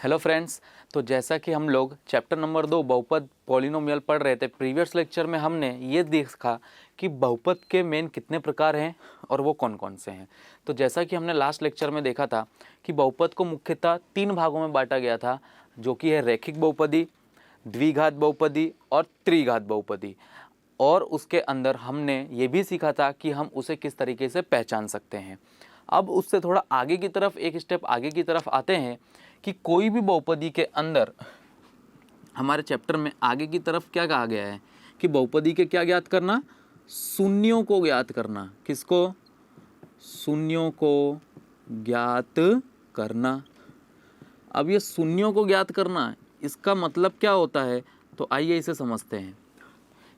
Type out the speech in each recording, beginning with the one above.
Hello friends. तो जैसा कि हम लोग चैप्टर नंबर 2 बहुपद पॉलिनोमियल पढ़ रहे थे, प्रीवियस लेक्चर में हमने ये देखा कि बहुपद के मेन कितने प्रकार हैं और वो कौन कौन से हैं। तो जैसा कि हमने लास्ट लेक्चर में देखा था कि बहुपद को मुख्यतः 3 भागों में बांटा गया था, जो कि है रैखिक बहुपदी, द्विघात बहुपदी और त्रिघात बहुपदी। और उसके अंदर हमने ये भी सीखा था कि हम उसे किस तरीके से पहचान सकते हैं। अब उससे थोड़ा आगे की तरफ, एक स्टेप आगे की तरफ आते हैं कि कोई भी बहुपदी के अंदर हमारे चैप्टर में आगे की तरफ क्या कहा गया है कि बहुपदी के क्या ज्ञात करना, शून्यों को ज्ञात करना। किसको? शून्यों को ज्ञात करना। अब ये शून्यों को ज्ञात करना, इसका मतलब क्या होता है? तो आइए इसे समझते हैं।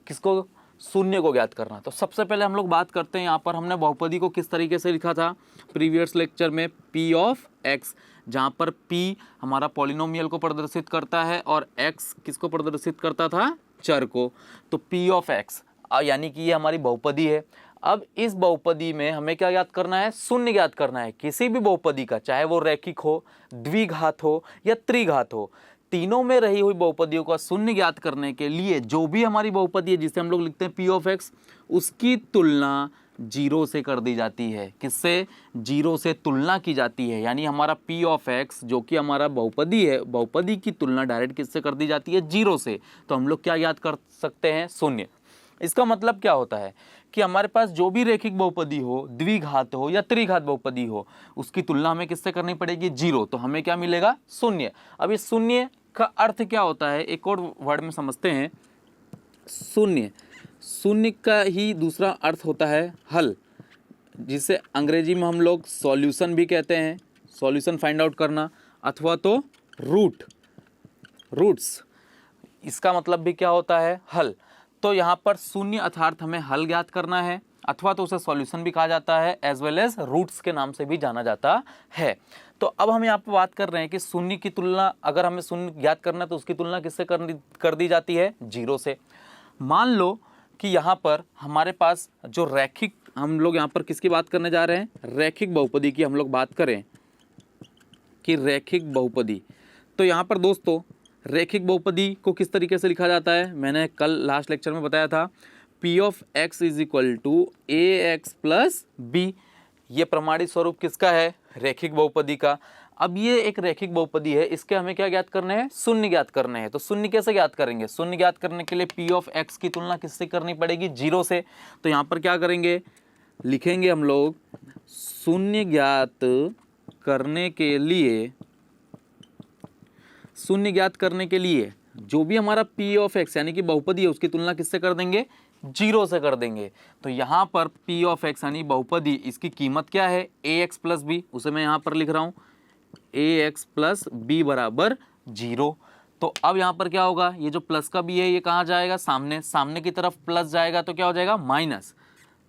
किसको? शून्य को ज्ञात करना। तो सबसे पहले हम लोग बात करते हैं, यहाँ पर हमने बहुपदी को किस तरीके से लिखा था प्रीवियस लेक्चर में, p ऑफ x, जहाँ पर p हमारा पॉलिनोमियल को प्रदर्शित करता है और x किसको प्रदर्शित करता था? चर को। तो p ऑफ x यानी कि ये हमारी बहुपदी है। अब इस बहुपदी में हमें क्या ज्ञात करना है? शून्य ज्ञात करना है किसी भी बहुपदी का, चाहे वो रैखिक हो, द्विघात हो या त्रिघात हो। तीनों में रही हुई बहुपदियों का शून्य ज्ञात करने के लिए जो भी हमारी बहुपदी है जिसे हम लोग लिखते हैं p ऑफ x, उसकी तुलना जीरो से कर दी जाती है। किससे? जीरो से तुलना की जाती है। यानी हमारा p ऑफ x जो कि हमारा बहुपदी है, बहुपदी की तुलना डायरेक्ट किससे कर दी जाती है? जीरो से। तो हम लोग क्या ज्ञात कर सकते हैं? शून्य। इसका मतलब क्या होता है कि हमारे पास जो भी रैखिक बहुपदी हो, द्विघात हो या त्रिघात बहुपदी हो, उसकी तुलना हमें किससे करनी पड़ेगी? जीरो। तो हमें क्या मिलेगा? शून्य। अब इस शून्य का अर्थ क्या होता है, एक और वर्ड में समझते हैं। शून्य, शून्य का ही दूसरा अर्थ होता है हल, जिसे अंग्रेजी में हम लोग सॉल्यूशन भी कहते हैं। सॉल्यूशन फाइंड आउट करना, अथवा तो रूट्स, इसका मतलब भी क्या होता है? हल। तो यहाँ पर शून्य अर्थात हमें हल ज्ञात करना है, अथवा तो उसे सॉल्यूशन भी कहा जाता है, एज वेल एज रूट्स के नाम से भी जाना जाता है। तो अब हम यहाँ पर बात कर रहे हैं कि शून्य की तुलना, अगर हमें शून्य ज्ञात करना है तो उसकी तुलना किससे कर दी जाती है? जीरो से। मान लो कि यहाँ पर हमारे पास जो रैखिक, हम लोग यहाँ पर किसकी बात करने जा रहे हैं? रैखिक बहुपदी की हम लोग बात करें कि रैखिक बहुपदी। तो यहाँ पर दोस्तों रैखिक बहुपदी को किस तरीके से लिखा जाता है? मैंने कल लास्ट लेक्चर में बताया था, p of x is equal to ax plus b। ये प्रमाणित स्वरूप किसका है? रैखिक बहुपदी का। अब ये एक रैखिक बहुपदी है, इसके हमें क्या ज्ञात करने हैं? शून्य ज्ञात करने हैं। तो शून्य कैसे ज्ञात करेंगे? शून्य ज्ञात करने के लिए p ऑफ x की तुलना किससे करनी पड़ेगी? जीरो से। तो यहाँ पर क्या करेंगे? लिखेंगे हम लोग, शून्य ज्ञात करने के लिए, शून्य ज्ञात करने के लिए जो भी हमारा p ऑफ x यानी कि बहुपदी है उसकी तुलना किससे कर देंगे? जीरो से कर देंगे। तो यहाँ पर p ऑफ x यानी बहुपदी, इसकी कीमत क्या है? ax plus B. उसे मैं यहाँ पर लिख रहा हूँ ax प्लस बी बराबर जीरो। तो अब यहाँ पर क्या होगा? ये जो प्लस का b है ये कहाँ जाएगा? सामने। सामने की तरफ प्लस जाएगा तो क्या हो जाएगा? माइनस।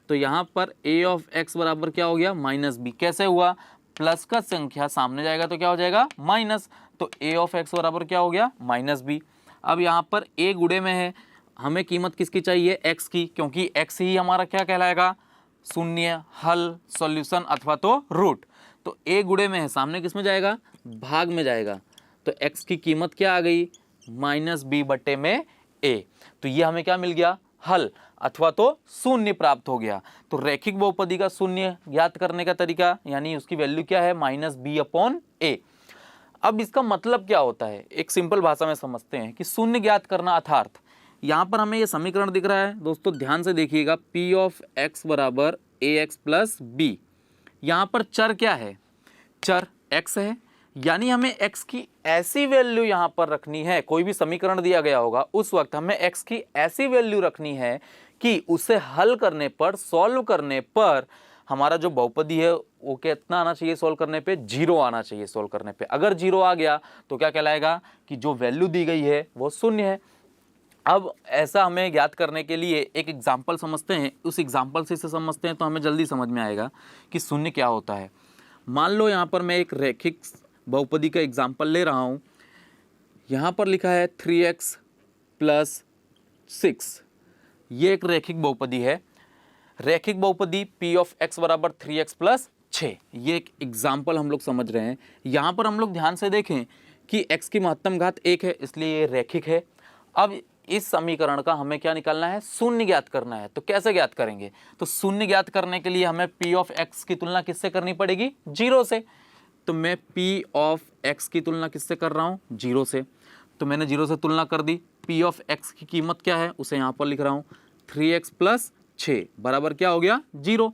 तो यहाँ पर a ऑफ x बराबर क्या हो गया? Minus B. कैसे हुआ? प्लस का संख्या सामने जाएगा तो क्या हो जाएगा? माइनस। तो a ऑफ x बराबर क्या हो गया? Minus B. अब यहाँ पर a गुणे में है, हमें कीमत किसकी चाहिए? x की, क्योंकि x ही हमारा क्या कहलाएगा? शून्य, हल, सॉल्यूशन अथवा तो रूट। तो a गुणे में है, सामने किस में जाएगा? भाग में जाएगा। तो x की कीमत क्या आ गई? माइनस बी बटे में a। तो ये हमें क्या मिल गया? हल, अथवा तो शून्य प्राप्त हो गया। तो रैखिक बहुपदी का शून्य ज्ञात करने का तरीका, यानी उसकी वैल्यू क्या है? माइनस बी अपॉन ए। अब इसका मतलब क्या होता है? एक सिंपल भाषा में समझते हैं कि शून्य ज्ञात करना अर्थात, यहाँ पर हमें ये समीकरण दिख रहा है दोस्तों, ध्यान से देखिएगा, p ऑफ x बराबर ax प्लस बी। यहाँ पर चर क्या है? चर x है। यानी हमें x की ऐसी वैल्यू यहाँ पर रखनी है, कोई भी समीकरण दिया गया होगा उस वक्त हमें x की ऐसी वैल्यू रखनी है कि उसे हल करने पर, सॉल्व करने पर हमारा जो बहुपदी है वो कितना आना चाहिए? सॉल्व करने पे जीरो आना चाहिए। सॉल्व करने पे अगर जीरो आ गया तो क्या कहलाएगा? कि जो वैल्यू दी गई है वो शून्य है। अब ऐसा हमें ज्ञात करने के लिए एक एग्जाम्पल समझते हैं, उस एग्जाम्पल से इसे समझते हैं तो हमें जल्दी समझ में आएगा कि शून्य क्या होता है। मान लो यहाँ पर मैं एक रैखिक बहुपदी का एग्जाम्पल ले रहा हूँ। यहाँ पर लिखा है 3x प्लस 6। ये एक रैखिक बहुपदी है। रैखिक बहुपदी p ऑफ x बराबर 3x प्लस 6, ये एक एग्जाम्पल हम लोग समझ रहे हैं। यहाँ पर हम लोग ध्यान से देखें कि x की महत्तम घात 1 है, इसलिए ये रैखिक है। अब इस समीकरण का हमें क्या निकालना है, शून्य ज्ञात करना है। तो कैसे ज्ञात करेंगे, तो शून्य ज्ञात करने के लिए हमें p ऑफ x की तुलना किससे करनी पड़ेगी, 0 से। तो मैं p ऑफ x की तुलना किससे कर रहा हूँ, 0 से। तो मैंने 0 से तुलना कर दी। p ऑफ x की कीमत क्या है, उसे यहाँ पर लिख रहा हूँ, 3x प्लस 6 बराबर क्या हो गया, 0।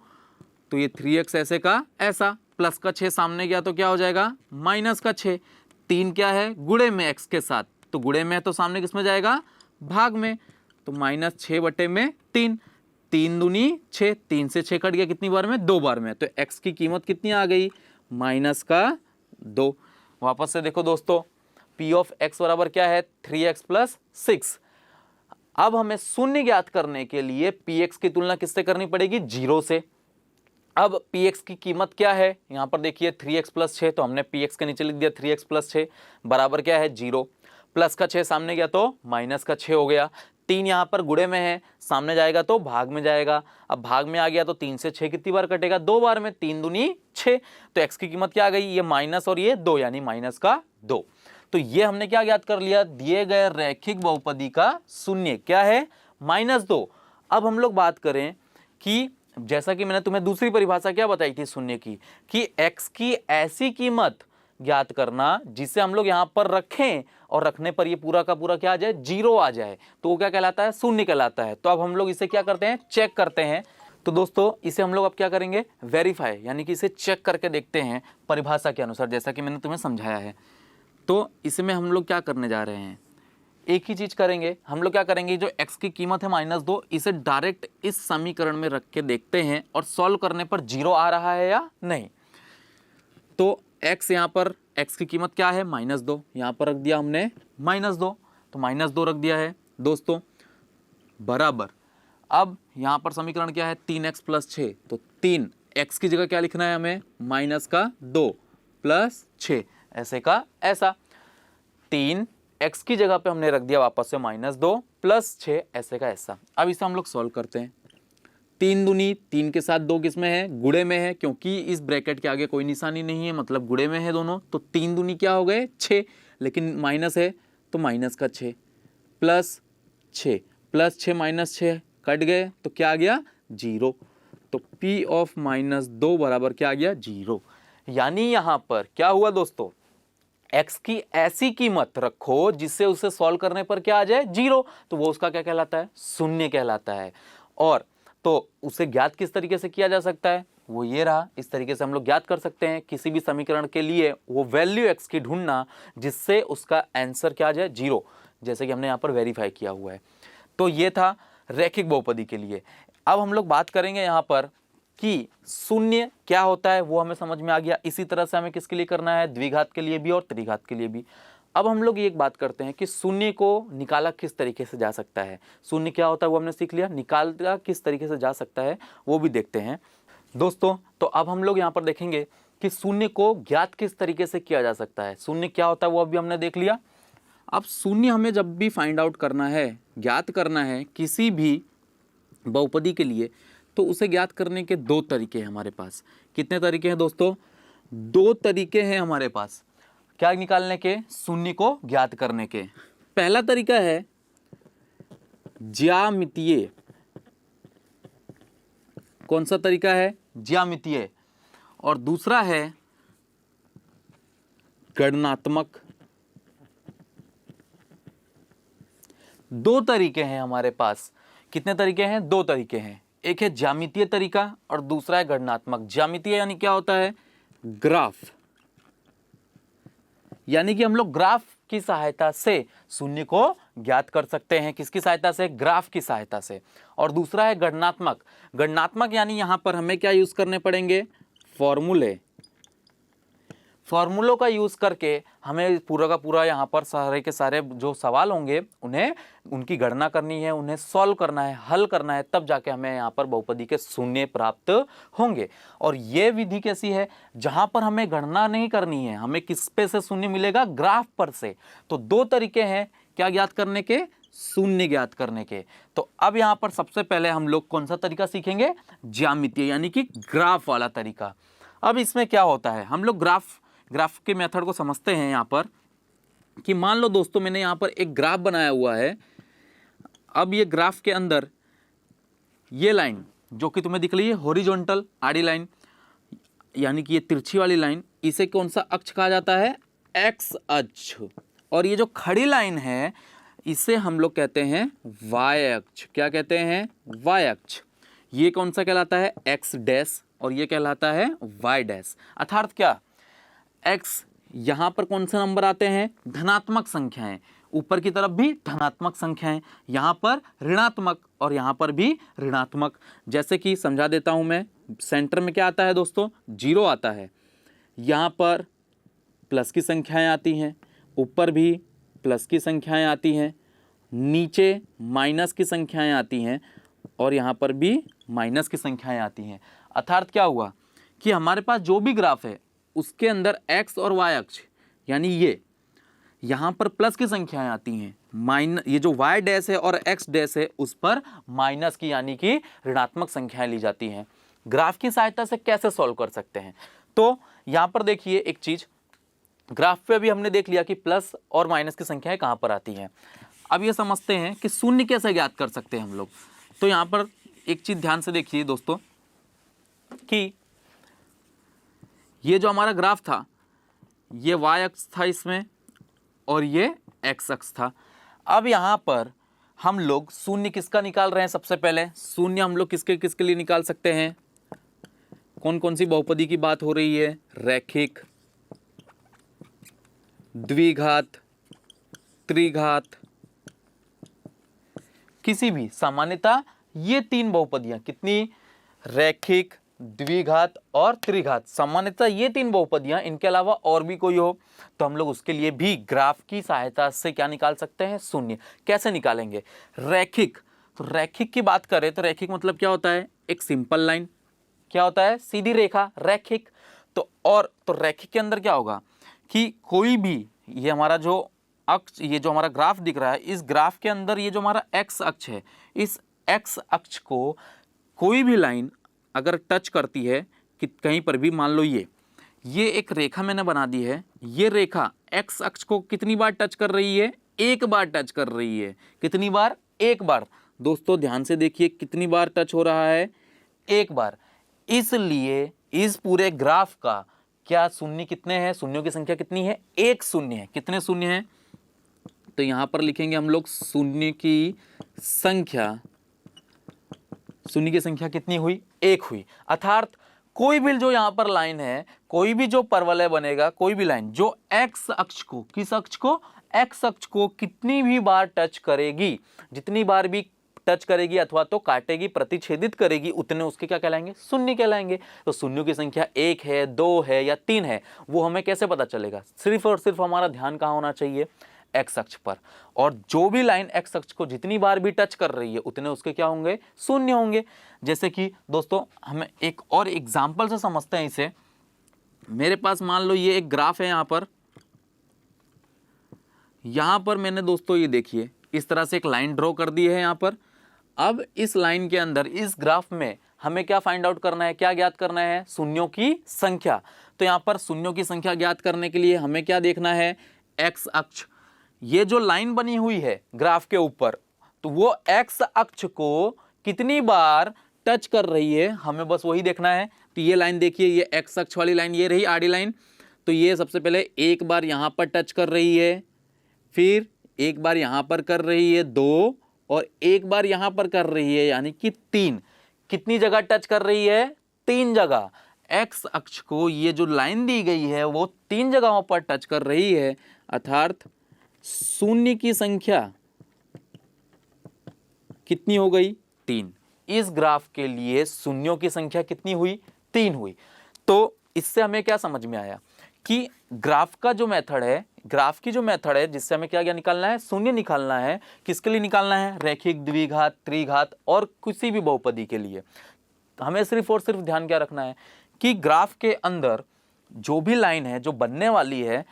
तो ये 3x ऐसे का ऐसा, प्लस का 6 सामने गया तो क्या हो जाएगा, माइनस का 6। 3 क्या है, गुणे में x के साथ, तो गुणे में है तो सामने किस में जाएगा, भाग में। तो -6/3, 3 दूनी 6, 3 से 6 कट गया कितनी बार में, 2 बार में। तो x की कीमत कितनी आ गई, -2। वापस से देखो दोस्तों, p ऑफ x बराबर क्या है, 3x प्लस 6। अब हमें शून्य ज्ञात करने के लिए px की तुलना किससे करनी पड़ेगी, 0 से। अब px की कीमत क्या है, यहाँ पर देखिए 3x प्लस 6, तो हमने px के नीचे लिख दिया 3x प्लस 6 बराबर क्या है, 0। प्लस का 6 सामने गया तो माइनस का 6 हो गया। 3 यहाँ पर गुणे में है, सामने जाएगा तो भाग में जाएगा। अब भाग में आ गया तो 3 से 6 कितनी बार कटेगा, 2 बार में। 3 दूनी 6, तो x की कीमत क्या आ गई, ये माइनस और ये 2, यानी -2। तो ये हमने क्या ज्ञात कर लिया, दिए गए रैखिक बहुपदी का शून्य क्या है, -2। अब हम लोग बात करें कि जैसा कि मैंने तुम्हें दूसरी परिभाषा क्या बताई थी शून्य की, कि x की ऐसी कीमत ज्ञात करना जिसे हम लोग यहाँ पर रखें और रखने पर ये पूरा का पूरा क्या आ जाए, 0 आ जाए, तो वो क्या कहलाता है, शून्य कहलाता है। तो अब हम लोग इसे क्या करते हैं, चेक करते हैं। तो दोस्तों इसे हम लोग अब क्या करेंगे, वेरीफाई, यानी कि इसे चेक करके देखते हैं परिभाषा के अनुसार, जैसा कि मैंने तुम्हें समझाया है। तो इसमें हम लोग क्या करने जा रहे हैं, एक ही चीज करेंगे। हम लोग क्या करेंगे, जो x की कीमत है -2, इसे डायरेक्ट इस समीकरण में रख के देखते हैं और सॉल्व करने पर 0 आ रहा है या नहीं। तो x यहाँ पर, x की कीमत क्या है, -2, यहाँ पर रख दिया हमने -2, तो -2 रख दिया है दोस्तों, बराबर। अब यहाँ पर समीकरण क्या है, 3x प्लस 6, तो 3 x की जगह क्या लिखना है हमें, -2 प्लस 6, ऐसे का ऐसा। 3 x की जगह पे हमने रख दिया वापस से -2 प्लस 6, ऐसे का ऐसा। अब इसे हम लोग सॉल्व करते हैं। 3 दूनी 3 के साथ 2 किस में है, गुणे में है, क्योंकि इस ब्रैकेट के आगे कोई निशानी नहीं है, मतलब गुणे में है दोनों। तो 3 दूनी क्या हो गए, 6, लेकिन माइनस है तो माइनस का 6 प्लस 6 प्लस 6 माइनस 6 कट गए तो क्या आ गया, 0। तो p ऑफ -2 बराबर क्या आ गया, 0। यानी यहाँ पर क्या हुआ दोस्तों, x की ऐसी कीमत रखो जिससे उसे सॉल्व करने पर क्या आ जाए, 0, तो वो उसका क्या कहलाता है, शून्य कहलाता है। और तो उसे ज्ञात किस तरीके से किया जा सकता है, वो ये रहा। इस तरीके से हम लोग ज्ञात कर सकते हैं किसी भी समीकरण के लिए वो वैल्यू x की ढूंढना जिससे उसका आंसर क्या आ जाए, 0, जैसे कि हमने यहाँ पर वेरीफाई किया हुआ है। तो ये था रैखिक बहुपदी के लिए। अब हम लोग बात करेंगे यहाँ पर कि शून्य क्या होता है, वो हमें समझ में आ गया। इसी तरह से हमें किसके लिए करना है, द्विघात के लिए भी और त्रिघात के लिए भी। अब हम लोग ये एक बात करते हैं कि शून्य को निकाला किस तरीके से जा सकता है। शून्य क्या होता है वो हमने सीख लिया, निकाला किस तरीके से जा सकता है वो भी देखते हैं दोस्तों। तो अब हम लोग यहाँ पर देखेंगे कि शून्य को ज्ञात किस तरीके से किया जा सकता है। शून्य क्या होता है वो अभी हमने देख लिया। अब शून्य हमें जब भी फाइंड आउट करना है, ज्ञात करना है किसी भी बहुपदी के लिए, तो उसे ज्ञात करने के 2 तरीके हैं हमारे पास। कितने तरीके हैं दोस्तों, 2 तरीके हैं हमारे पास क्या निकालने के, शून्य को ज्ञात करने के। पहला तरीका है ज्यामितीय। कौन सा तरीका है, ज्यामितीय। और दूसरा है गणनात्मक। 2 तरीके हैं हमारे पास। कितने तरीके हैं, 2 तरीके हैं। एक है ज्यामितीय तरीका और दूसरा है गणनात्मक। ज्यामितीय यानी क्या होता है, ग्राफ, यानी कि हम लोग ग्राफ की सहायता से शून्य को ज्ञात कर सकते हैं। किसकी सहायता से, ग्राफ की सहायता से। और दूसरा है गणनात्मक। गणनात्मक यानी यहां पर हमें क्या यूज करने पड़ेंगे, फॉर्मूले। फॉर्मूलों का यूज करके हमें पूरा का पूरा यहाँ पर सारे के सारे जो सवाल होंगे उन्हें, उनकी गणना करनी है, उन्हें सॉल्व करना है, हल करना है, तब जाके हमें यहाँ पर बहुपदी के शून्य प्राप्त होंगे। और ये विधि कैसी है, जहाँ पर हमें गणना नहीं करनी है, हमें किस पे से शून्य मिलेगा, ग्राफ पर से। तो 2 तरीके हैं क्या ज्ञात करने के, शून्य ज्ञात करने के। तो अब यहाँ पर सबसे पहले हम लोग कौन सा तरीका सीखेंगे, ज्यामितीय यानी कि ग्राफ वाला तरीका। अब इसमें क्या होता है, हम लोग ग्राफ के मेथड को समझते हैं। यहाँ पर कि मान लो दोस्तों मैंने यहाँ पर एक ग्राफ बनाया हुआ है। अब ये ग्राफ के अंदर ये लाइन जो कि तुम्हें दिख रही है हॉरिजॉन्टल आड़ी लाइन, यानी कि ये तिरछी वाली लाइन, इसे कौन सा अक्ष कहा जाता है? एक्स अक्ष। और ये जो खड़ी लाइन है इसे हम लोग कहते हैं वाई अक्ष। क्या कहते हैं? वाई अक्ष। ये कौन सा कहलाता है? एक्स डैश, और ये कहलाता है वाई डैश। अर्थात क्या? एक्स यहाँ पर कौन से नंबर आते हैं? धनात्मक संख्याएं। ऊपर की तरफ भी धनात्मक संख्याएं, यहाँ पर ऋणात्मक और यहाँ पर भी ऋणात्मक। जैसे कि समझा देता हूँ मैं, सेंटर में क्या आता है दोस्तों? 0 आता है। यहाँ पर प्लस की संख्याएं आती हैं, ऊपर भी प्लस की संख्याएं आती हैं, नीचे माइनस की संख्याएं आती हैं और यहाँ पर भी माइनस की संख्याएं आती हैं। अर्थात क्या हुआ कि हमारे पास जो भी ग्राफ है उसके अंदर एक्स और वाई अक्ष, यानी ये यहाँ पर प्लस की संख्याएं आती हैं, ये जो वाई डैश है और एक्स डैश है उस पर माइनस की यानी कि ऋणात्मक संख्याएं ली जाती हैं। ग्राफ की सहायता से कैसे सॉल्व कर सकते हैं? तो यहाँ पर देखिए एक चीज, ग्राफ पे भी हमने देख लिया कि प्लस और माइनस की संख्याएं कहाँ पर आती हैं। अब ये समझते हैं कि शून्य कैसे ज्ञात कर सकते हैं हम लोग। तो यहाँ पर एक चीज ध्यान से देखिए दोस्तों कि ये जो हमारा ग्राफ था ये वाई अक्ष था इसमें और ये एक्स अक्ष था। अब यहाँ पर हम लोग शून्य किसका निकाल रहे हैं? सबसे पहले शून्य हम लोग किसके किसके लिए निकाल सकते हैं? कौन कौन सी बहुपदी की बात हो रही है? रैखिक, द्विघात, त्रिघात, किसी भी। सामान्यतः ये 3 बहुपदियां, कितनी? रैखिक, द्विघात और त्रिघात। सामान्यतः ये 3 बहुपदियां, इनके अलावा और भी कोई हो तो हम लोग उसके लिए भी ग्राफ की सहायता से क्या निकाल सकते हैं? शून्य। कैसे निकालेंगे? रैखिक, तो रैखिक की बात करें तो रैखिक मतलब क्या होता है? एक सिंपल लाइन। क्या होता है? सीधी रेखा, रैखिक। तो रैखिक के अंदर क्या होगा कि कोई भी, ये हमारा जो अक्ष, ये जो हमारा ग्राफ दिख रहा है, इस ग्राफ के अंदर ये जो हमारा एक्स अक्ष है, इस एक्स अक्ष को कोई भी लाइन अगर टच करती है कि कहीं पर भी, मान लो ये एक रेखा मैंने बना दी है, ये रेखा एक्स अक्ष को कितनी बार टच कर रही है? एक बार टच कर रही है। कितनी बार? एक बार। दोस्तों ध्यान से देखिए कितनी बार टच हो रहा है? एक बार। इसलिए इस पूरे ग्राफ का क्या शून्य कितने हैं? शून्यों की संख्या कितनी है? एक शून्य है। कितने शून्य हैं? तो यहां पर लिखेंगे हम लोग शून्य की संख्या। शून्य की संख्या कितनी हुई? एक हुई। अर्थात कोई भी जो यहां पर लाइन है, कोई भी जो परवलय बनेगा, कोई भी लाइन जो एक्स अक्ष को, किस अक्ष को? एक्स अक्ष को कितनी भी बार टच करेगी, जितनी बार भी टच करेगी अथवा तो काटेगी, प्रतिच्छेदित करेगी, उतने उसके क्या कहलाएंगे? शून्य कहलाएंगे। तो शून्यों की संख्या 1 है, 2 है या 3 है, वो हमें कैसे पता चलेगा? सिर्फ और सिर्फ हमारा ध्यान कहाँ होना चाहिए? एक्स अक्ष पर। और जो भी लाइन एक्स अक्ष को जितनी बार भी टच कर रही है उतने उसके क्या होंगे? शून्य होंगे। जैसे कि दोस्तों हमें एक और एग्जांपल से समझते हैं इसे। मेरे पास मान लो ये एक ग्राफ है, यहां पर मैंने दोस्तों ये देखिए इस तरह से एक लाइन ड्रॉ कर दी है यहां पर। अब इस लाइन के अंदर, इस ग्राफ में हमें क्या फाइंड आउट करना है? क्या ज्ञात करना है? शून्यों की संख्या। तो यहां पर शून्यों की संख्या ज्ञात करने के लिए हमें क्या देखना है? एक्स अक्ष। ये जो लाइन बनी हुई है ग्राफ के ऊपर, तो वो एक्स अक्ष को कितनी बार टच कर रही है, हमें बस वही देखना है। तो ये लाइन देखिए, ये एक्स अक्ष वाली लाइन, ये रही आड़ी लाइन। तो ये सबसे पहले एक बार यहां पर टच कर रही है, फिर एक बार यहां पर कर रही है 2, और एक बार यहां पर कर रही है, यानी कि 3। कितनी जगह टच कर रही है? 3 जगह। एक्स अक्ष को ये जो लाइन दी गई है वो 3 जगहों पर टच कर रही है। अर्थात शून्य की संख्या कितनी हो गई? 3। इस ग्राफ के लिए शून्यों की संख्या कितनी हुई? 3 हुई। तो इससे हमें क्या समझ में आया कि ग्राफ का जो मेथड है, ग्राफ की जो मेथड है जिससे हमें क्या क्या निकालना है? शून्य निकालना है। किसके लिए निकालना है? रैखिक, द्विघात, त्रिघात और किसी भी बहुपदी के लिए। हमें सिर्फ और सिर्फ ध्यान क्या रखना है कि ग्राफ के अंदर जो भी लाइन है जो बनने वाली है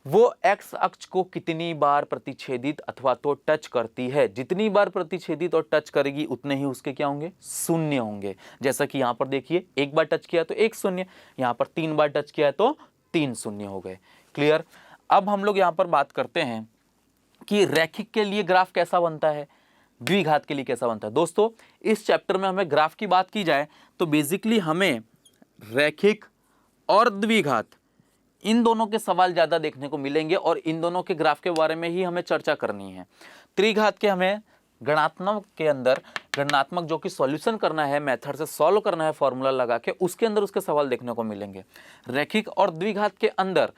वो एक्स अक्ष को कितनी बार प्रतिच्छेदित अथवा तो टच करती है। जितनी बार प्रतिच्छेदित और टच करेगी उतने ही उसके क्या होंगे? शून्य होंगे। जैसा कि यहां पर देखिए, एक बार टच किया तो 1 शून्य, यहां पर 3 बार टच किया तो 3 शून्य हो गए। क्लियर? अब हम लोग यहाँ पर बात करते हैं कि रैखिक के लिए ग्राफ कैसा बनता है, द्विघात के लिए कैसा बनता है। दोस्तों इस चैप्टर में हमें ग्राफ की बात की जाए तो बेसिकली हमें रैखिक और द्विघात इन दोनों के सवाल ज़्यादा देखने को मिलेंगे और इन दोनों के ग्राफ के बारे में ही हमें चर्चा करनी है। त्रिघात के हमें गणनात्मक के अंदर, गणनात्मक जो कि सॉल्यूशन करना है, मेथड से सॉल्व करना है फॉर्मूला लगा के, उसके अंदर उसके सवाल देखने को मिलेंगे। रैखिक और द्विघात के अंदर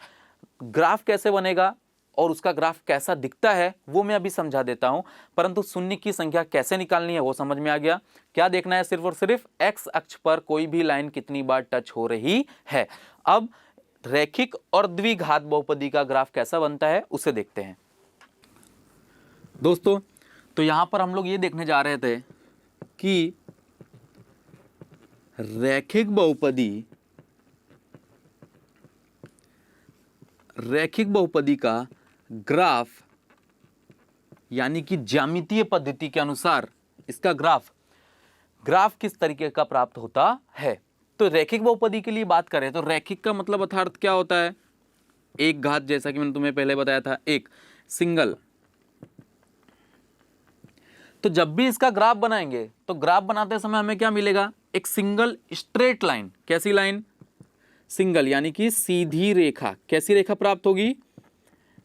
ग्राफ कैसे बनेगा और उसका ग्राफ कैसा दिखता है वो मैं अभी समझा देता हूं, परंतु शून्य की संख्या कैसे निकालनी है वो समझ में आ गया। क्या देखना है, सिर्फ और सिर्फ एक्स अक्ष पर कोई भी लाइन कितनी बार टच हो रही है। अब रैखिक और द्विघात बहुपदी का ग्राफ कैसा बनता है उसे देखते हैं। दोस्तों तो यहां पर हम लोग ये देखने जा रहे थे कि रैखिक बहुपदी का ग्राफ यानी कि ज्यामितीय पद्धति के अनुसार इसका ग्राफ किस तरीके का प्राप्त होता है। तो रैखिक बहुपदी के लिए बात करें तो रैखिक का मतलब अर्थात क्या होता है, एक घात, जैसा कि मैंने तुम्हें पहले बताया था, एक सिंगल। तो जब भी इसका ग्राफ बनाएंगे तो ग्राफ बनाते समय हमें क्या मिलेगा, एक सिंगल स्ट्रेट लाइन। कैसी लाइन, सिंगल यानी कि सीधी रेखा। कैसी रेखा प्राप्त होगी,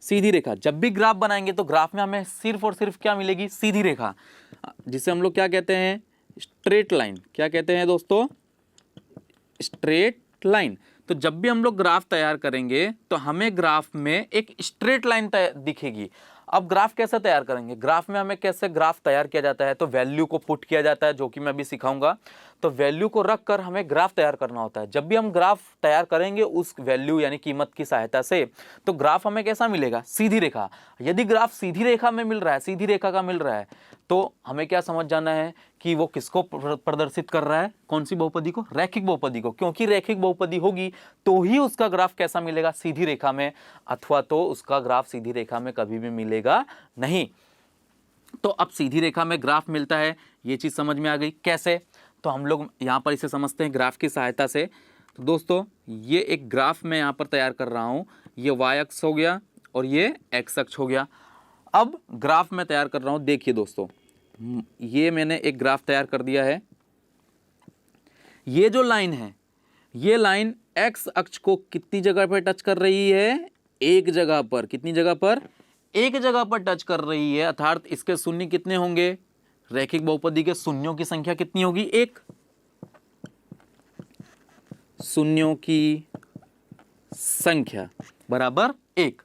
सीधी रेखा। जब भी ग्राफ बनाएंगे तो ग्राफ में हमें सिर्फ और सिर्फ क्या मिलेगी, सीधी रेखा, जिसे हम लोग क्या कहते हैं, स्ट्रेट लाइन। क्या कहते हैं दोस्तों, स्ट्रेट लाइन। तो जब भी हम लोग ग्राफ तैयार करेंगे तो हमें ग्राफ में एक स्ट्रेट लाइन दिखेगी। अब ग्राफ कैसे तैयार करेंगे, ग्राफ में हमें कैसे ग्राफ तैयार किया जाता है, तो वैल्यू को पुट किया जाता है, जो कि मैं अभी सिखाऊंगा। तो वैल्यू को रख कर हमें ग्राफ तैयार करना होता है। जब भी हम ग्राफ तैयार करेंगे उस वैल्यू यानी कीमत की सहायता से, तो ग्राफ हमें कैसा मिलेगा, सीधी रेखा। यदि ग्राफ सीधी रेखा में मिल रहा है, सीधी रेखा का मिल रहा है, तो हमें क्या समझ जाना है कि वो किसको प्रदर्शित कर रहा है, कौन सी बहुपदी को, रैखिक बहुपदी को। क्योंकि रैखिक बहुपदी होगी तो ही उसका ग्राफ कैसा मिलेगा, सीधी रेखा में, अथवा तो उसका ग्राफ सीधी रेखा में कभी भी मिलेगा नहीं। तो अब सीधी रेखा में ग्राफ मिलता है, ये चीज समझ में आ गई। कैसे, तो हम लोग यहां पर इसे समझते हैं ग्राफ की सहायता से। तो दोस्तों ये एक ग्राफ मैं यहां पर तैयार कर रहा हूं, ये वाई अक्ष हो गया और ये एक्स अक्ष हो गया। अब ग्राफ मैं तैयार कर रहा हूं, देखिए दोस्तों, ये मैंने एक ग्राफ तैयार कर दिया है। ये जो लाइन है, ये लाइन एक्स अक्ष को कितनी जगह पर टच कर रही है, एक जगह पर। कितनी जगह पर, एक जगह पर टच कर रही है, अर्थात इसके शून्य कितने होंगे, रैखिक बहुपदी के शून्यों की संख्या कितनी होगी, एक। शून्यों की संख्या बराबर एक।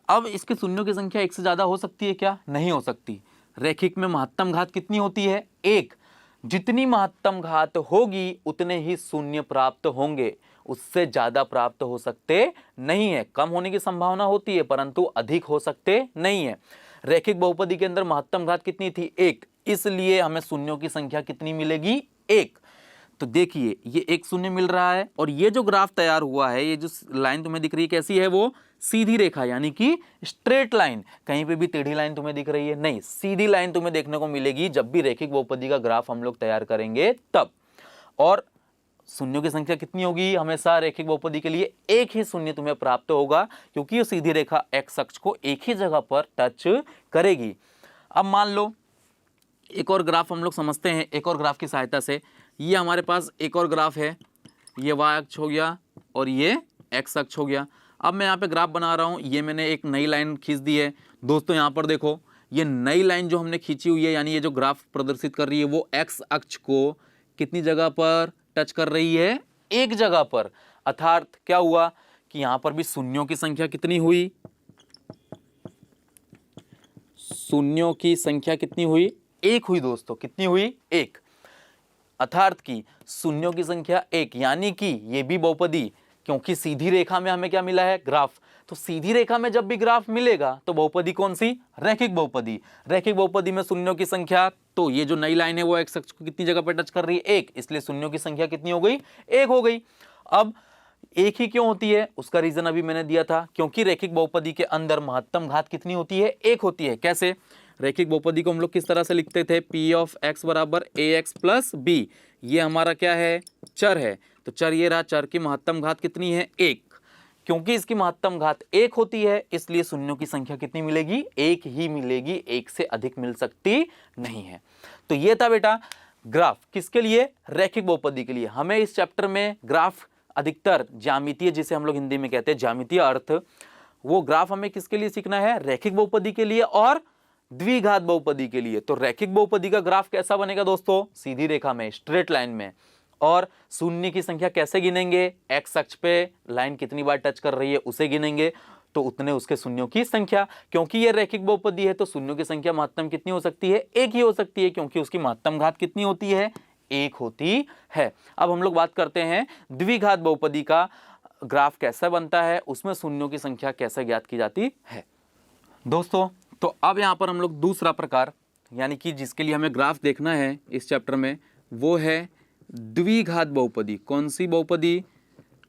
अब इसके शून्यों की संख्या एक से ज्यादा हो सकती है क्या, नहीं हो सकती। रैखिक में महत्तम घात कितनी होती है, एक। जितनी महत्तम घात होगी उतने ही शून्य प्राप्त होंगे, उससे ज्यादा प्राप्त हो सकते नहीं है। कम होने की संभावना होती है परंतु अधिक हो सकते नहीं है। रैखिक बहुपदी के अंदर महत्तम घात कितनी थी, एक, इसलिए हमें शून्यों की संख्या कितनी मिलेगी, एक। तो देखिए ये एक शून्य मिल रहा है और ये जो ग्राफ तैयार हुआ है, ये जो लाइन तुम्हें दिख रही है कैसी है, वो सीधी रेखा यानी कि स्ट्रेट लाइन। कहीं पे भी टेढ़ी लाइन तुम्हें दिख रही है नहीं, सीधी लाइन तुम्हें देखने को मिलेगी जब भी रैखिक बहुपदी का ग्राफ हम लोग तैयार करेंगे तब। और शून्यों की संख्या कितनी होगी, हमेशा रैखिक बहुपदी के लिए एक ही शून्य तुम्हें प्राप्त होगा, क्योंकि ये सीधी रेखा एक्स अक्ष को एक ही जगह पर टच करेगी। अब मान लो एक और ग्राफ हम लोग समझते हैं, एक और ग्राफ की सहायता से। ये हमारे पास एक और ग्राफ है, ये वाई अक्ष हो गया और ये एक्स अक्ष हो गया। अब मैं यहाँ पे ग्राफ बना रहा हूँ, ये मैंने एक नई लाइन खींच दी है। दोस्तों यहाँ पर देखो, ये नई लाइन जो हमने खींची हुई है, यानी ये जो ग्राफ प्रदर्शित कर रही है, वो एक्स अक्ष को कितनी जगह पर टच कर रही है, एक जगह पर। अर्थात क्या हुआ कि यहाँ पर भी शून्यों की संख्या कितनी हुई, शून्यों की संख्या कितनी हुई, एक हुई दोस्तों। कितनी हुई, एक। अर्थात की शून्यों की संख्या एक, यानी कि ये भी बहुपदी, क्योंकि सीधी रेखा में हमें क्या मिला है, ग्राफ। तो सीधी रेखा में जब भी ग्राफ मिलेगा तो बहुपदी कौन सी, रैखिक बहुपदी। रैखिक बहुपदी में शून्यों की संख्या, तो ये जो नई लाइन है वो एक्स अक्ष को कितनी जगह पर टच कर रही है, एक, इसलिए शून्यों की संख्या कितनी हो गई, एक हो गई। अब एक ही क्यों होती है, उसका रीजन अभी मैंने दिया था, क्योंकि रैखिक बहुपदी के अंदर महत्तम घात कितनी होती है, एक होती है। कैसे, रैखिक बहुपदी को हम लोग किस तरह से लिखते थे, पी ऑफ एक्स बराबर ए एक्स प्लस बी। ये हमारा क्या है, चर है। तो चर ये रहा, चर की महत्तम घात कितनी है, एक। क्योंकि इसकी महत्तम घात 1 होती है, इसलिए शून्यों की संख्या कितनी मिलेगी? 1 ही मिलेगी, 1 से अधिक मिल सकती नहीं है। तो ये था बेटा ग्राफ, किसके लिए? रैखिक बहुपदी के लिए। हमें इस चैप्टर में ग्राफ अधिकतर ज्यामितीय, जिसे हम लोग हिंदी में कहते हैं ज्यामितीय अर्थ, वो ग्राफ हमें किसके लिए सीखना है? रैखिक बहुपदी के लिए और द्विघात बहुपदी के लिए। तो रैखिक बहुपदी का ग्राफ कैसा बनेगा दोस्तों? सीधी रेखा में, स्ट्रेट लाइन में। और शून्य की संख्या कैसे गिनेंगे? एक्स अक्ष पे लाइन कितनी बार टच कर रही है उसे गिनेंगे, तो उतने उसके शून्यों की संख्या। क्योंकि ये रैखिक बहुपदी है तो शून्यों की संख्या महत्तम कितनी हो सकती है? 1 ही हो सकती है, क्योंकि उसकी महत्तम घात कितनी होती है? 1 होती है। अब हम लोग बात करते हैं द्विघात बहुपदी का ग्राफ कैसा बनता है, उसमें शून्यों की संख्या कैसे ज्ञात की जाती है। दोस्तों तो अब यहाँ पर हम लोग दूसरा प्रकार, यानी कि जिसके लिए हमें ग्राफ देखना है इस चैप्टर में, वो है द्विघात बहुपदी। कौन सी बहुपदी?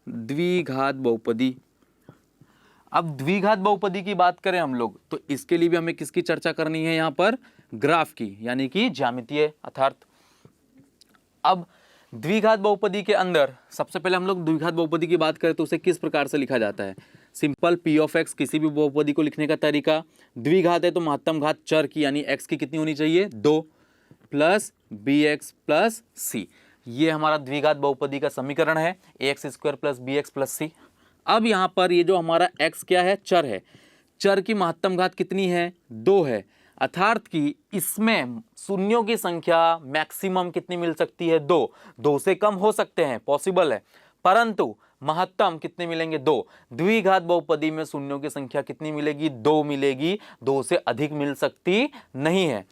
द्विघात बहुपदी। अब द्विघात बहुपदी की बात करें हम लोग, तो इसके लिए भी हमें किसकी चर्चा करनी है? यहाँ पर ग्राफ की, यानी कि ज्यामितीय अर्थात। अब द्विघात बहुपदी के अंदर सबसे पहले हम लोग द्विघात बहुपदी की बात करें तो उसे किस प्रकार से लिखा जाता है? सिंपल पी ऑफ एक्स, किसी भी बहुपदी को लिखने का तरीका। द्विघात है तो महत्तम घात चर की, यानी एक्स की कितनी होनी चाहिए? 2 plus b x plus c. ये हमारा द्विघात बहुपदी का समीकरण है, x square plus b x plus c. अब यहाँ पर ये जो हमारा x क्या है? चर है। चर की महत्तम घात कितनी है? 2 है। अर्थात कि इसमें शून्यों की संख्या मैक्सिमम कितनी मिल सकती है? 2। 2 से कम हो सकते हैं, पॉसिबल है, परंतु महत्तम कितने मिलेंगे? 2। द्विघात बहुपदी में शून्यों की संख्या कितनी मिलेगी? 2 मिलेगी, 2 से अधिक मिल सकती नहीं है।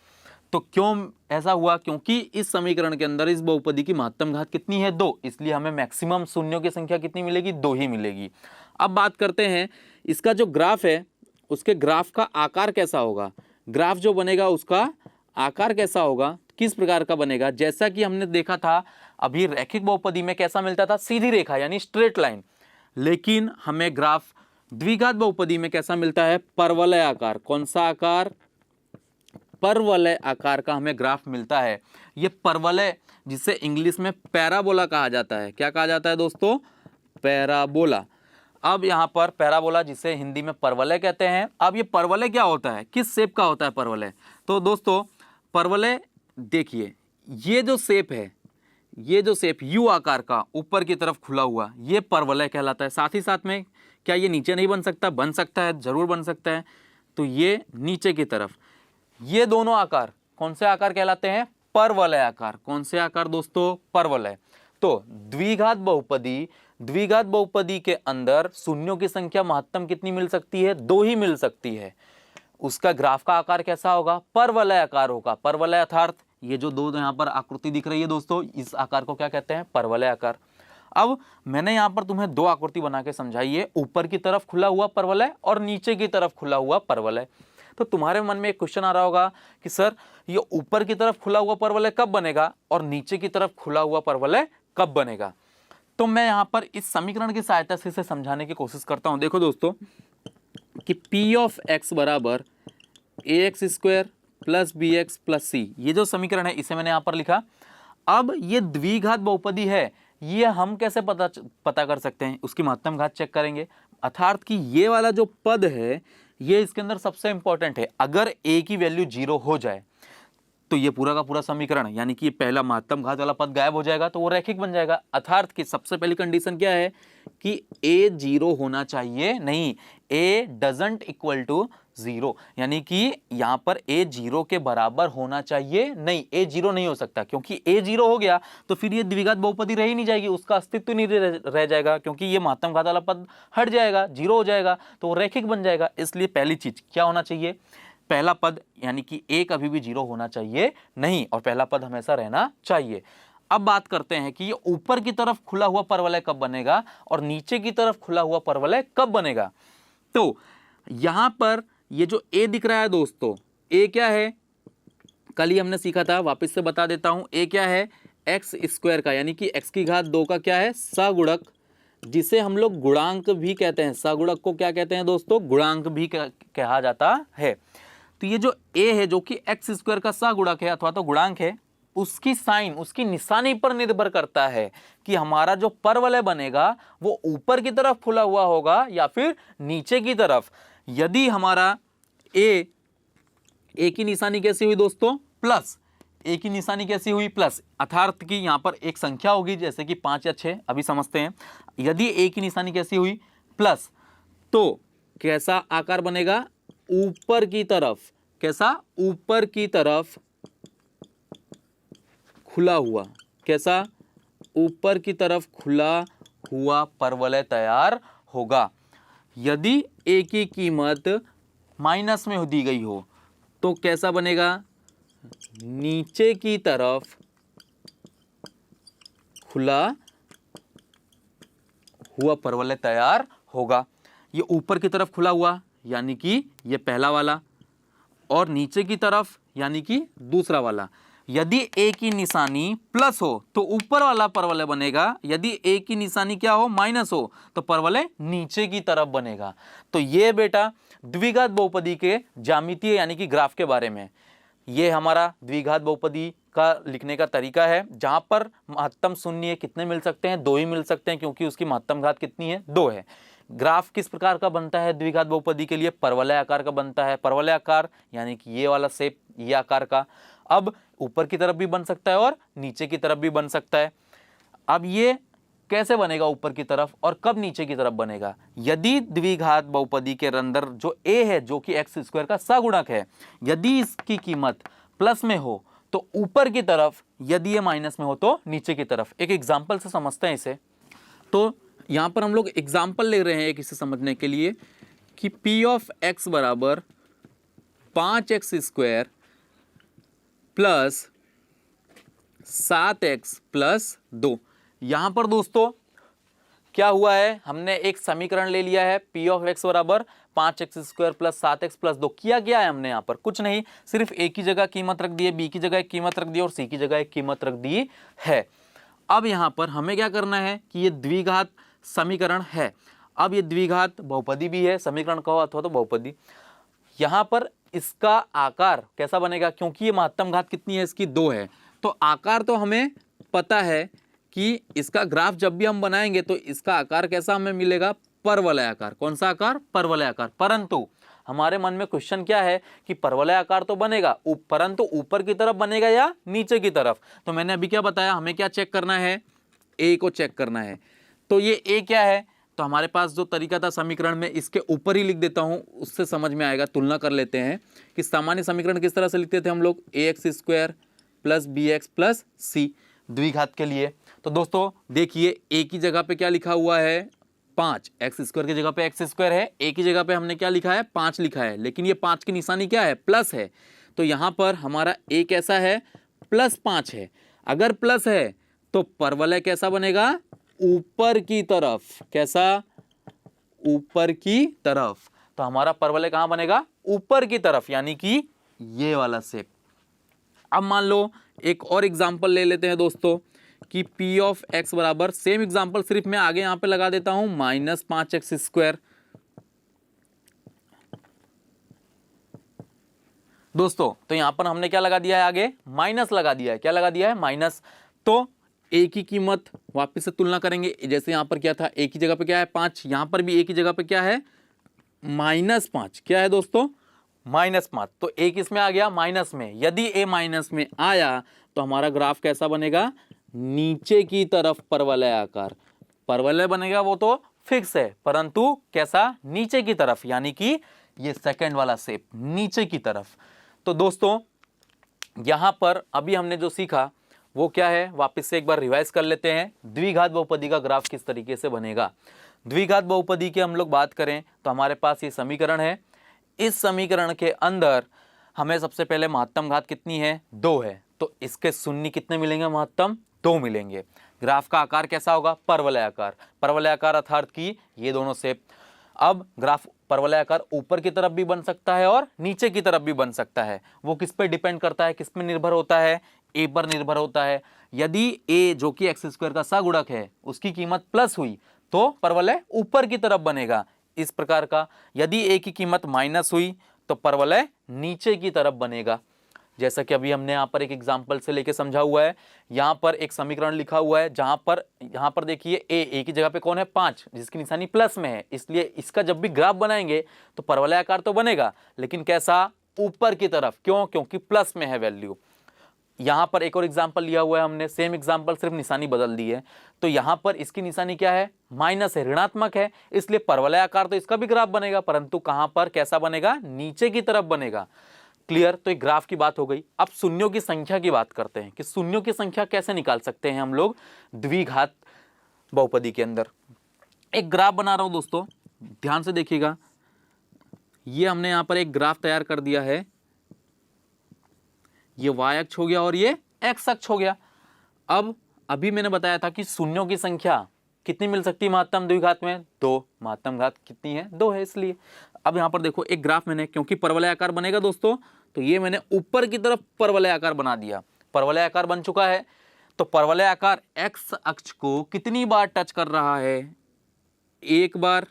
तो क्यों ऐसा हुआ? क्योंकि इस समीकरण के अंदर इस बहुपदी की महत्तम घात कितनी है? 2, इसलिए हमें मैक्सिमम शून्यों की संख्या कितनी मिलेगी? 2 ही मिलेगी। अब बात करते हैं इसका जो ग्राफ है, उसके ग्राफ का आकार कैसा होगा? ग्राफ जो बनेगा उसका आकार कैसा होगा, किस प्रकार का बनेगा? जैसा कि हमने देखा था अभी रैखिक बहुपदी में कैसा मिलता था? सीधी रेखा यानी स्ट्रेट लाइन। लेकिन हमें ग्राफ द्विघात बहुपदी में कैसा मिलता है? परवलय आकार। कौन सा आकार? परवलय आकार का हमें ग्राफ मिलता है। ये परवलय, जिसे इंग्लिश में पैराबोला कहा जाता है। क्या कहा जाता है दोस्तों? पैराबोला। अब यहाँ पर पैराबोला, जिसे हिंदी में परवलय कहते हैं। अब ये परवलय क्या होता है? किस शेप का होता है परवलय? तो दोस्तों परवलय देखिए, ये जो शेप है, ये जो शेप यू आकार का ऊपर की तरफ खुला हुआ, ये परवलय कहलाता है। साथ ही साथ में क्या ये नीचे नहीं बन सकता? बन सकता है, जरूर बन सकता है। तो ये नीचे की तरफ, ये दोनों आकार कौन से आकार कहलाते हैं? परवलय आकार। कौन से आकार दोस्तों? परवलय। तो द्विघात बहुपदी के अंदर शून्यों की संख्या महत्तम कितनी मिल सकती है? 2 ही मिल सकती है। उसका ग्राफ का आकार कैसा होगा? परवलय आकार होगा। परवलय अर्थात ये जो 2 यहाँ पर आकृति दिख रही है दोस्तों, इस आकार को क्या कहते हैं? परवलय आकार। अब मैंने यहाँ पर तुम्हें 2 आकृति बना के समझाई है, ऊपर की तरफ खुला हुआ परवलय और नीचे की तरफ खुला हुआ परवलय। तो तुम्हारे मन में एक क्वेश्चन आ रहा होगा कि सर ये ऊपर की तरफ खुला हुआ परवलय कब बनेगा और नीचे की तरफ खुला हुआ परवलय कब बनेगा? तो मैं यहाँ पर इस समीकरण की सहायता से इसे समझाने की कोशिश करता हूँ। देखो दोस्तों कि P ऑफ x बराबर ax square plus b x plus c, ये जो समीकरण है इसे मैंने यहाँ पर लिखा। अब ये द्विघात बहुपदी है, ये हम कैसे पता कर सकते हैं? उसकी महत्तम घात चेक करेंगे। अर्थात कि ये वाला जो पद है ये इसके अंदर सबसे इंपॉर्टेंट है। अगर a की वैल्यू 0 हो जाए तो ये पूरा का पूरा समीकरण, यानी कि पहला महत्तम घात वाला पद गायब हो जाएगा, तो वो रैखिक बन जाएगा। अर्थात कि सबसे पहली कंडीशन क्या है कि a 0 होना चाहिए नहीं, a डजंट इक्वल टू 0, यानी कि यहाँ पर a 0 के बराबर होना चाहिए नहीं, a 0 नहीं हो सकता। क्योंकि a 0 हो गया तो फिर ये द्विघात बहुपदी रह ही नहीं जाएगी, उसका अस्तित्व नहीं रह जाएगा, क्योंकि ये महत्तम घात वाला पद हट जाएगा, 0 हो जाएगा, तो वो रैखिक बन जाएगा। इसलिए पहली चीज क्या होना चाहिए? पहला पद यानी कि a कभी भी 0 होना चाहिए नहीं, और पहला पद हमेशा रहना चाहिए। अब बात करते हैं कि ये ऊपर की तरफ खुला हुआ परवलय कब बनेगा और नीचे की तरफ खुला हुआ परवलय कब बनेगा। तो यहां पर ये जो a दिख रहा है दोस्तों, a क्या है? कल ही हमने सीखा था, वापस से बता देता हूं। a क्या है? एक्स स्क्वायर का, यानी कि x की घात 2 का क्या है? सगुणक, जिसे हम लोग गुणांक भी कहते हैं। सगुणक को क्या कहते हैं दोस्तों? गुणांक भी कहा जाता है। तो ये जो a है जो कि एक्स स्क्वायर का सगुणक है अथवा तो गुणांक है, उसकी साइन, उसकी निशानी पर निर्भर करता है कि हमारा जो परवलय बनेगा वो ऊपर की तरफ खुला हुआ होगा या फिर नीचे की तरफ। यदि हमारा ए की निशानी कैसी हुई दोस्तों, प्लस, ए की निशानी कैसी हुई, प्लस, अर्थात कि यहां पर एक संख्या होगी जैसे कि 5 या 6, अभी समझते हैं। यदि ए की निशानी कैसी हुई, प्लस, तो कैसा आकार बनेगा, ऊपर की तरफ, कैसा, ऊपर की तरफ खुला हुआ, कैसा, ऊपर की तरफ खुला हुआ परवलय तैयार होगा। यदि ए की कीमत माइनस में दी गई हो तो कैसा बनेगा, नीचे की तरफ खुला हुआ परवलय तैयार होगा। ये ऊपर की तरफ खुला हुआ यानी कि ये पहला वाला, और नीचे की तरफ यानी कि दूसरा वाला। यदि ए की निशानी प्लस हो तो ऊपर वाला परवलय बनेगा, यदि ए की निशानी क्या हो, माइनस हो, तो परवलय नीचे की तरफ बनेगा। तो ये बेटा द्विघात बहुपदी के ज्यामितीय यानी कि ग्राफ के बारे में, ये हमारा द्विघात बहुपदी का लिखने का तरीका है, जहां पर महत्तम शून्य कितने मिल सकते हैं, 2 ही मिल सकते हैं, क्योंकि उसकी महत्तम घात कितनी है, 2 है। ग्राफ किस प्रकार का बनता है द्विघात बहुपदी के लिए, परवलय आकार का बनता है। परवलय आकार यानी कि ये वाला शेप, ये आकार का। अब ऊपर की तरफ भी बन सकता है और नीचे की तरफ भी बन सकता है। अब ये कैसे बनेगा ऊपर की तरफ और कब नीचे की तरफ बनेगा, यदि द्विघात बहुपदी के अंदर जो a है जो कि x स्क्वायर का सगुणक है, यदि इसकी कीमत प्लस में हो तो ऊपर की तरफ, यदि ये माइनस में हो तो नीचे की तरफ। एक एग्जाम्पल से समझते हैं इसे। तो यहां पर हम लोग एग्जाम्पल ले रहे हैं एक, इसे समझने के लिए कि p ऑफ x बराबर 5x square plus 7x plus 2। यहां पर दोस्तों क्या हुआ है, हमने एक समीकरण ले लिया है, p ऑफ x बराबर 5x square plus 7x plus 2। किया गया है हमने यहाँ पर कुछ नहीं, सिर्फ a की जगह कीमत रख दी है, b की जगह एक कीमत रख दी है और c की जगह एक कीमत रख दी है। अब यहाँ पर हमें क्या करना है कि ये द्विघात समीकरण है। अब ये द्विघात बहुपदी भी है, समीकरण कहो अथवा तो बहुपदी। यहाँ पर इसका आकार कैसा बनेगा, क्योंकि ये महत्तम घात कितनी है, इसकी 2 है, तो आकार तो हमें पता है कि इसका ग्राफ जब भी हम बनाएंगे तो इसका आकार कैसा हमें मिलेगा, परवलय आकार। कौन सा आकार, परवलय आकार। परंतु हमारे मन में क्वेश्चन क्या है कि परवलय आकार तो बनेगा, परंतु ऊपर की तरफ बनेगा या नीचे की तरफ। तो मैंने अभी क्या बताया, हमें क्या चेक करना है, ए को चेक करना है। तो ये ए क्या है, तो हमारे पास जो तरीका था समीकरण में, इसके ऊपर ही लिख देता हूं, उससे समझ में आएगा। तुलना कर लेते हैं कि सामान्य समीकरण किस तरह से लिखते थे हम लोग, ax square plus bx plus c द्विघात के लिए। तो दोस्तों देखिए a की जगह पे क्या लिखा हुआ है, 5, एक्स स्क्वायर की जगह पे एक्स स्क्वायर है, a की जगह पे हमने क्या लिखा है, 5 लिखा है, लेकिन ये 5 की निशानी क्या है, प्लस है। तो यहाँ पर हमारा a कैसा है, +5 है। अगर प्लस है तो परवलय कैसा बनेगा, ऊपर की तरफ। कैसा, ऊपर की तरफ। तो हमारा परवलय कहां बनेगा, ऊपर की तरफ, यानी कि ये वाला शेप। अब मान लो एक और एग्जांपल ले लेते हैं दोस्तों कि p ऑफ x बराबर, सेम एग्जांपल सिर्फ मैं आगे यहां पे लगा देता हूं, -5x स्क्वायर। दोस्तों तो यहां पर हमने क्या लगा दिया है, आगे माइनस लगा दिया है। क्या लगा दिया है, माइनस। तो a की कीमत वापस से तुलना करेंगे, जैसे यहां पर क्या था, a की जगह पे क्या है 5, यहां पर भी a की जगह पे क्या है, -5। क्या है दोस्तों, -5। तो a किस में आ गया, माइनस में। यदि a माइनस में आया तो हमारा ग्राफ कैसा बनेगा, नीचे की तरफ परवलय आकार। परवलय बनेगा वो तो फिक्स है, परंतु कैसा, नीचे की तरफ, यानी कि ये सेकंड वाला शेप, नीचे की तरफ। तो दोस्तों यहां पर अभी हमने जो सीखा वो क्या है, वापस से एक बार रिवाइज कर लेते हैं। द्विघात बहुपदी का ग्राफ किस तरीके से बनेगा। द्विघात बहुपदी की हम लोग बात करें तो हमारे पास ये समीकरण है। इस समीकरण के अंदर हमें सबसे पहले महत्तम घात कितनी है, 2 है, तो इसके शून्य कितने मिलेंगे, महत्तम 2 मिलेंगे। ग्राफ का आकार कैसा होगा, परवलय आकार। परवलय आकार अर्थात कि ये दोनों शेप। अब ग्राफ परवलय आकार ऊपर की तरफ भी बन सकता है और नीचे की तरफ भी बन सकता है। वो किस पे डिपेंड करता है, किस पे निर्भर होता है, a पर निर्भर होता है। यदि a जो कि एक्स स्क्वायर का सगुणक है उसकी कीमत प्लस हुई तो परवलय ऊपर की तरफ बनेगा, इस प्रकार का। यदि a की कीमत माइनस हुई तो परवलय नीचे की तरफ बनेगा। जैसा कि अभी हमने यहाँ पर एक एग्जाम्पल से लेके समझा हुआ है। यहाँ पर एक समीकरण लिखा हुआ है जहाँ पर देखिए ए की जगह पे कौन है 5, जिसकी निशानी प्लस में है, इसलिए इसका जब भी ग्राफ बनाएंगे तो परवलय आकार तो बनेगा, लेकिन कैसा, ऊपर की तरफ। क्यों? क्योंकि प्लस में है वैल्यू। यहां पर एक और एग्जांपल लिया हुआ है हमने, सेम एग्जांपल, सिर्फ निशानी बदल दी है। तो यहां पर इसकी निशानी क्या है, माइनस है, ऋणात्मक है, इसलिए परवलय आकार तो इसका भी ग्राफ बनेगा, परंतु कहां पर, कैसा बनेगा, नीचे की तरफ बनेगा। क्लियर? तो एक ग्राफ की बात हो गई। अब शून्यों की संख्या की बात करते हैं कि शून्यों की संख्या कैसे निकाल सकते हैं हम लोग द्विघात बहुपदी के अंदर। एक ग्राफ बना रहा हूं दोस्तों, ध्यान से देखिएगा। ये हमने यहां पर एक ग्राफ तैयार कर दिया है, ये y अक्ष हो गया और ये x अक्ष हो गया। अब अभी मैंने बताया था कि शून्यों की संख्या कितनी मिल सकती है महत्तम द्विघात में, 2। महत्तम घात कितनी है, 2 है, इसलिए। अब यहां पर देखो एक ग्राफ मैंने, क्योंकि परवलय आकार बनेगा दोस्तों, तो ये मैंने ऊपर की तरफ परवलय आकार बना दिया। परवलय आकार बन चुका है, तो परवलय आकार x अक्ष को कितनी बार टच कर रहा है, 1 बार,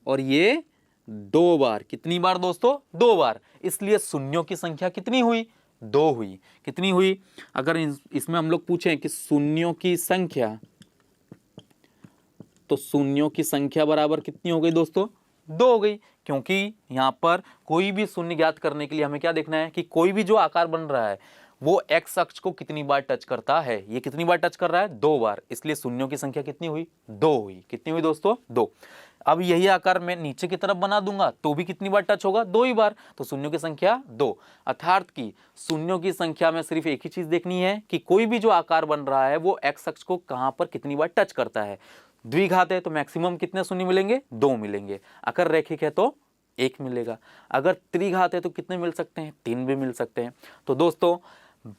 और ये 2 बार। कितनी बार दोस्तों, 2 बार। इसलिए शून्यों की संख्या कितनी हुई, 2 हुई। कितनी हुई? अगर इसमें हम लोग पूछें कि शून्यों की संख्या, तो शून्यों की संख्या बराबर कितनी हो गई दोस्तों, 2 हो गई। क्योंकि यहां पर कोई भी शून्य ज्ञात करने के लिए हमें क्या देखना है कि कोई भी जो आकार बन रहा है वो x अक्ष को कितनी बार टच करता है। ये कितनी बार टच कर रहा है, 2 बार। इसलिए शून्यों की संख्या कितनी हुई, 2 हुई। कितनी हुई दोस्तों, 2। अब यही आकार मैं नीचे की तरफ बना दूंगा तो भी कितनी बार टच होगा, 2 ही बार। तो शून्यों की संख्या 2, अर्थात कि शून्यों की संख्या में सिर्फ एक ही चीज देखनी है कि कोई भी जो आकार बन रहा है वो x अक्ष को कहां पर कितनी बार टच करता है। द्विघात है तो मैक्सिमम कितने शून्य मिलेंगे, 2 मिलेंगे। अगर रैखिक है तो 1 मिलेगा। अगर त्रिघात है तो कितने मिल सकते हैं, 3 भी मिल सकते हैं। तो दोस्तों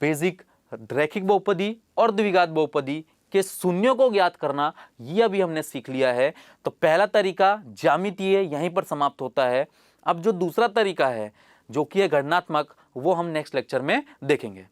बेसिक रैखिक बहुपदी और द्विघात बहुपदी के शून्यों को ज्ञात करना, ये अभी हमने सीख लिया है। तो पहला तरीका ज्यामितीय यहीं पर समाप्त होता है। अब जो दूसरा तरीका है जो कि है गणनात्मक, वो हम नेक्स्ट लेक्चर में देखेंगे।